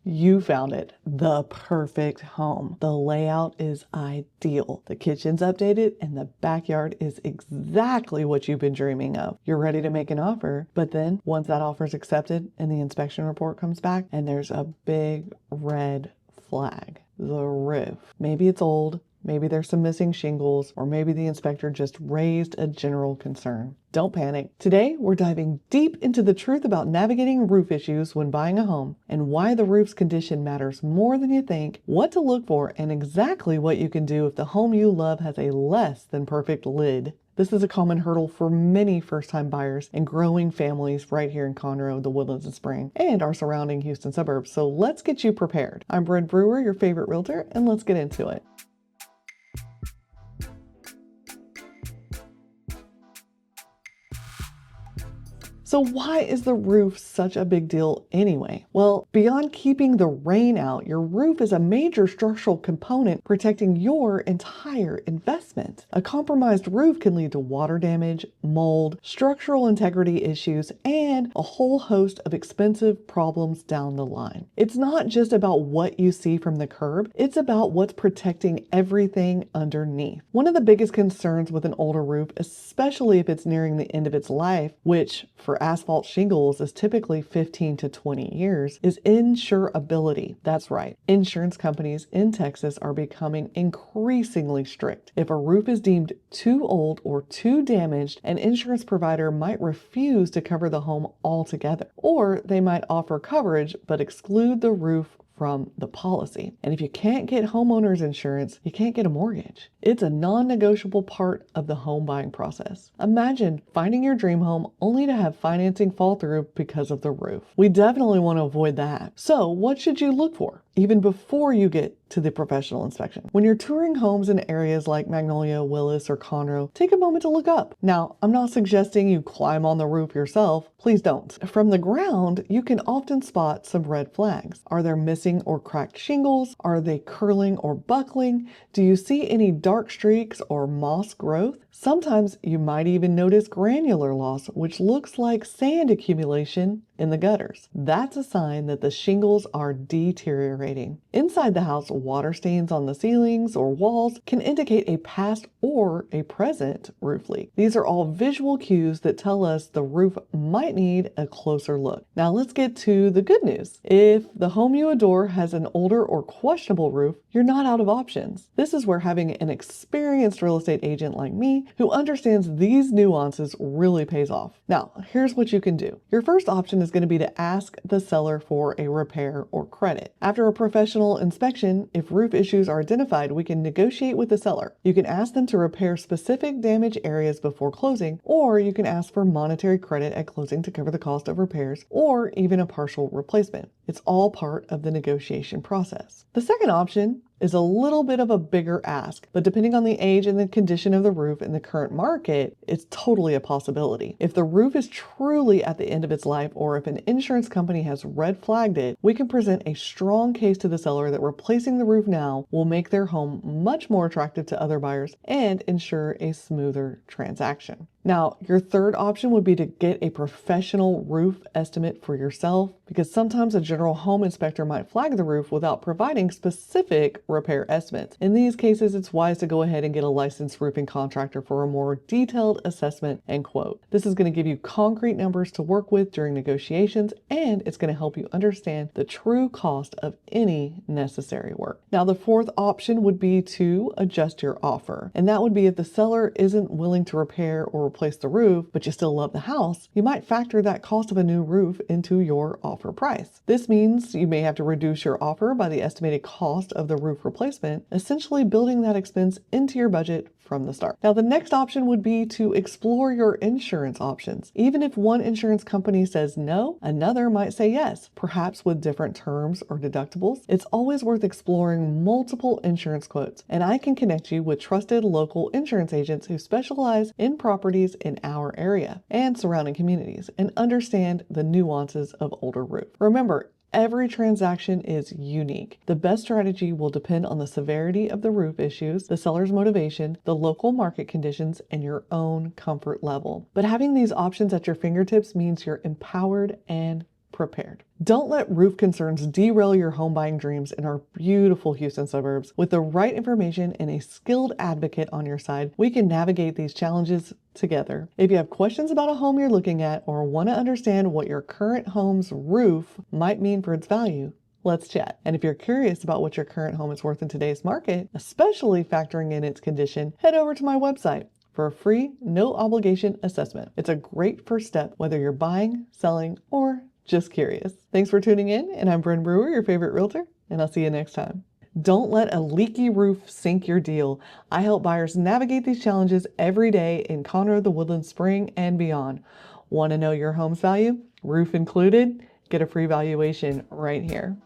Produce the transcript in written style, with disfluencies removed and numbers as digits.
You found it, the perfect home. The layout is ideal. The kitchen's updated and the backyard is exactly what you've been dreaming of. You're ready to make an offer, but then once that offer is accepted and the inspection report comes back and there's a big red flag, the roof. Maybe it's old, maybe there's some missing shingles, or maybe the inspector just raised a general concern. Don't panic. Today, we're diving deep into the truth about navigating roof issues when buying a home and why the roof's condition matters more than you think, what to look for, and exactly what you can do if the home you love has a less than perfect lid. This is a common hurdle for many first-time buyers and growing families right here in Conroe, the Woodlands and Spring, and our surrounding Houston suburbs. So let's get you prepared. I'm Bren Brewer, your favorite realtor, and let's get into it. So why is the roof such a big deal anyway? Well, beyond keeping the rain out, your roof is a major structural component protecting your entire investment. A compromised roof can lead to water damage, mold, structural integrity issues, and a whole host of expensive problems down the line. It's not just about what you see from the curb, it's about what's protecting everything underneath. One of the biggest concerns with an older roof, especially if it's nearing the end of its life, which for asphalt shingles is typically 15 to 20 years, is insurability. That's right. Insurance companies in Texas are becoming increasingly strict. If a roof is deemed too old or too damaged, an insurance provider might refuse to cover the home altogether, or they might offer coverage but exclude the roof from the policy. And if you can't get homeowners insurance, you can't get a mortgage. It's a non-negotiable part of the home buying process. Imagine finding your dream home only to have financing fall through because of the roof. We definitely want to avoid that. So what should you look for even before you get to the professional inspection? When you're touring homes in areas like Magnolia, Willis, or Conroe, take a moment to look up. Now, I'm not suggesting you climb on the roof yourself. Please don't. From the ground, you can often spot some red flags. Are there missing or cracked shingles? Are they curling or buckling? Do you see any dark streaks or moss growth? Sometimes you might even notice granular loss, which looks like sand accumulation in the gutters. That's a sign that the shingles are deteriorating. Inside the house, water stains on the ceilings or walls can indicate a past or a present roof leak. These are all visual cues that tell us the roof might need a closer look. Now let's get to the good news. If the home you adore has an older or questionable roof, you're not out of options. This is where having an experienced real estate agent like me who understands these nuances really pays off. Now, here's what you can do. Your first option is going to be to ask the seller for a repair or credit. After a professional inspection, if roof issues are identified, we can negotiate with the seller. You can ask them to repair specific damage areas before closing, or you can ask for monetary credit at closing to cover the cost of repairs or even a partial replacement. It's all part of the negotiation process. The second option is a little bit of a bigger ask, but depending on the age and the condition of the roof in the current market, it's totally a possibility. If the roof is truly at the end of its life, or if an insurance company has red flagged it, we can present a strong case to the seller that replacing the roof now will make their home much more attractive to other buyers and ensure a smoother transaction. Now, your third option would be to get a professional roof estimate for yourself, because sometimes a general home inspector might flag the roof without providing specific repair estimates. In these cases, it's wise to go ahead and get a licensed roofing contractor for a more detailed assessment and quote. This is going to give you concrete numbers to work with during negotiations, and it's going to help you understand the true cost of any necessary work. Now, the fourth option would be to adjust your offer, and that would be if the seller isn't willing to repair or replace the roof, but you still love the house, you might factor that cost of a new roof into your offer price. This means you may have to reduce your offer by the estimated cost of the roof replacement, essentially building that expense into your budget from the start. Now, the next option would be to explore your insurance options. Even if one insurance company says no, another might say yes, perhaps with different terms or deductibles. It's always worth exploring multiple insurance quotes, and I can connect you with trusted local insurance agents who specialize in properties in our area and surrounding communities and understand the nuances of older roofs. Remember, every transaction is unique. The best strategy will depend on the severity of the roof issues, the seller's motivation, the local market conditions, and your own comfort level. But having these options at your fingertips means you're empowered and prepared. Don't let roof concerns derail your home buying dreams in our beautiful Houston suburbs. With the right information and a skilled advocate on your side, we can navigate these challenges together. If you have questions about a home you're looking at or want to understand what your current home's roof might mean for its value, let's chat. And if you're curious about what your current home is worth in today's market, especially factoring in its condition, head over to my website for a free, no obligation assessment. It's a great first step whether you're buying, selling, or just curious. Thanks for tuning in, and I'm Bren Brewer, your favorite realtor, and I'll see you next time. Don't let a leaky roof sink your deal. I help buyers navigate these challenges every day in Conroe, the Woodlands, Spring, and beyond. Want to know your home's value? Roof included? Get a free valuation right here.